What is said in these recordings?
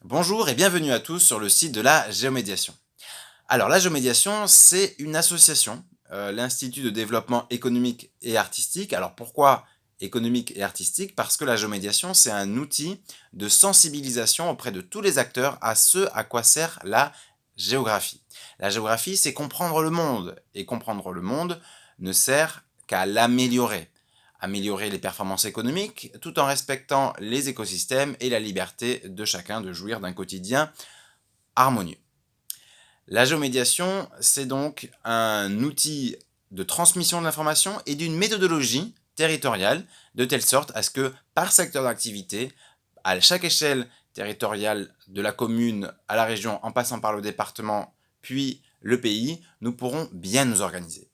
Bonjour et bienvenue à tous sur le site de la géomédiation. Alors la géomédiation, c'est une association, l'Institut de développement économique et artistique. Alors pourquoi économique et artistique? Parce que la géomédiation, c'est un outil de sensibilisation auprès de tous les acteurs à ce à quoi sert la géographie. La géographie, c'est comprendre le monde, et comprendre le monde ne sert qu'à l'améliorer. Améliorer les performances économiques tout en respectant les écosystèmes et la liberté de chacun de jouir d'un quotidien harmonieux. La géomédiation, c'est donc un outil de transmission de l'information et d'une méthodologie territoriale, de telle sorte à ce que par secteur d'activité, à chaque échelle territoriale de la commune à la région, en passant par le département, puis le pays, nous pourrons bien nous organiser.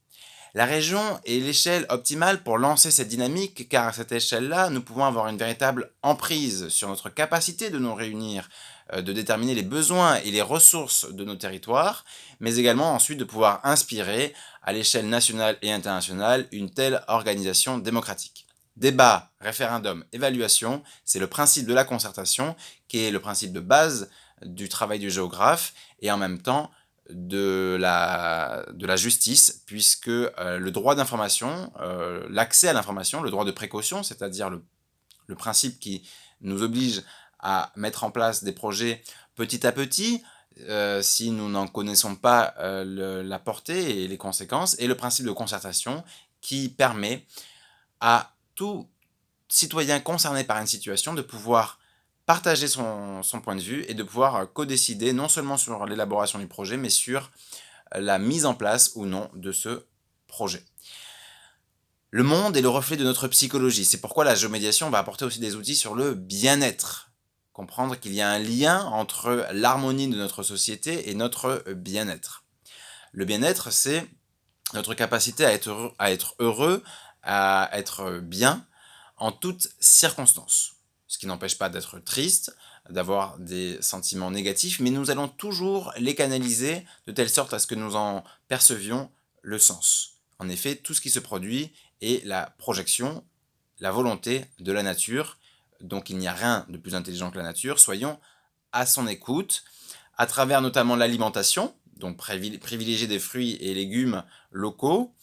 La région est l'échelle optimale pour lancer cette dynamique, car à cette échelle-là, nous pouvons avoir une véritable emprise sur notre capacité de nous réunir, de déterminer les besoins et les ressources de nos territoires, mais également ensuite de pouvoir inspirer à l'échelle nationale et internationale une telle organisation démocratique. Débat, référendum, évaluation, c'est le principe de la concertation, qui est le principe de base du travail du géographe, et en même temps de la justice, puisque le droit d'information, l'accès à l'information, le droit de précaution, c'est-à-dire le principe qui nous oblige à mettre en place des projets petit à petit, si nous n'en connaissons pas la portée et les conséquences, et le principe de concertation qui permet à tout citoyen concerné par une situation de pouvoir partager son point de vue et de pouvoir co-décider non seulement sur l'élaboration du projet, mais sur la mise en place ou non de ce projet. Le monde est le reflet de notre psychologie. C'est pourquoi la géomédiation va apporter aussi des outils sur le bien-être. Comprendre qu'il y a un lien entre l'harmonie de notre société et notre bien-être. Le bien-être, c'est notre capacité à être heureux, à être bien en toutes circonstances. Ce qui n'empêche pas d'être triste, d'avoir des sentiments négatifs, mais nous allons toujours les canaliser de telle sorte à ce que nous en percevions le sens. En effet, tout ce qui se produit est la projection, la volonté de la nature, donc il n'y a rien de plus intelligent que la nature, soyons à son écoute, à travers notamment l'alimentation, donc privilégier des fruits et légumes locaux,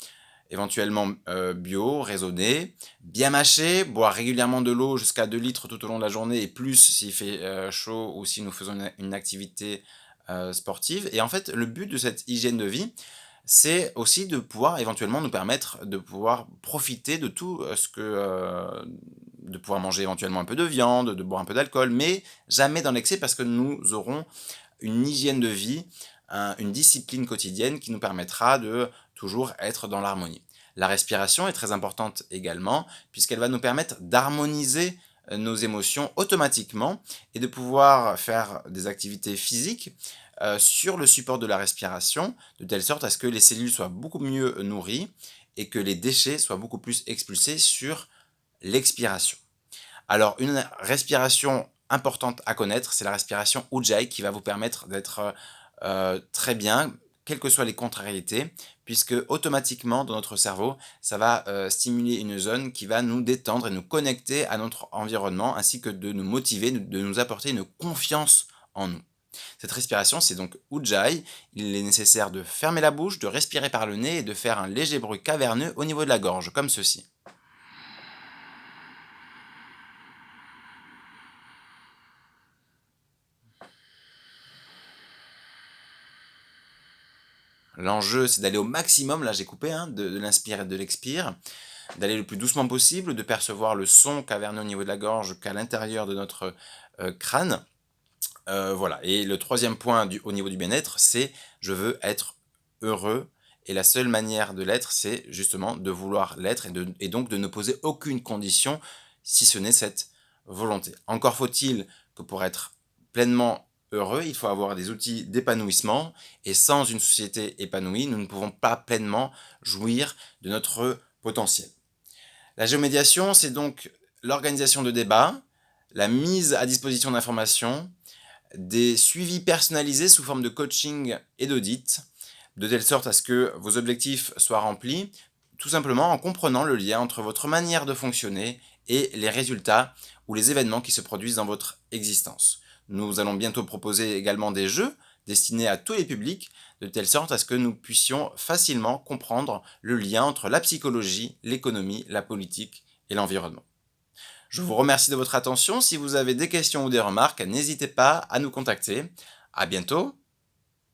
éventuellement bio, raisonné, bien mâché, boire régulièrement de l'eau jusqu'à 2 litres tout au long de la journée et plus s'il fait chaud ou si nous faisons une activité sportive. Et en fait, le but de cette hygiène de vie, c'est aussi de pouvoir éventuellement nous permettre de pouvoir profiter de tout ce que... de pouvoir manger éventuellement un peu de viande, de boire un peu d'alcool, mais jamais dans l'excès parce que nous aurons une hygiène de vie, une discipline quotidienne qui nous permettra de toujours être dans l'harmonie. La respiration est très importante également, puisqu'elle va nous permettre d'harmoniser nos émotions automatiquement et de pouvoir faire des activités physiques sur le support de la respiration, de telle sorte à ce que les cellules soient beaucoup mieux nourries et que les déchets soient beaucoup plus expulsés sur l'expiration. Alors, une respiration importante à connaître, c'est la respiration Ujjayi qui va vous permettre d'être très bien, quelles que soient les contrariétés, puisque automatiquement dans notre cerveau, ça va stimuler une zone qui va nous détendre et nous connecter à notre environnement, ainsi que de nous motiver, de nous apporter une confiance en nous. Cette respiration, c'est donc Ujjayi. Il est nécessaire de fermer la bouche, de respirer par le nez et de faire un léger bruit caverneux au niveau de la gorge, comme ceci. L'enjeu, c'est d'aller au maximum, là j'ai coupé, hein, de l'inspire et de l'expire, d'aller le plus doucement possible, de percevoir le son caverneux au niveau de la gorge qu'à l'intérieur de notre crâne. Voilà. Et le troisième point au niveau du bien-être, c'est je veux être heureux. Et la seule manière de l'être, c'est justement de vouloir l'être et donc de ne poser aucune condition, si ce n'est cette volonté. Encore faut-il que pour être pleinement heureux, il faut avoir des outils d'épanouissement. Et sans une société épanouie, nous ne pouvons pas pleinement jouir de notre potentiel. La géomédiation, c'est donc l'organisation de débats, la mise à disposition d'informations, des suivis personnalisés sous forme de coaching et d'audit, de telle sorte à ce que vos objectifs soient remplis, tout simplement en comprenant le lien entre votre manière de fonctionner et les résultats ou les événements qui se produisent dans votre existence. Nous allons bientôt proposer également des jeux destinés à tous les publics, de telle sorte à ce que nous puissions facilement comprendre le lien entre la psychologie, l'économie, la politique et l'environnement. Je vous remercie de votre attention. Si vous avez des questions ou des remarques, n'hésitez pas à nous contacter. À bientôt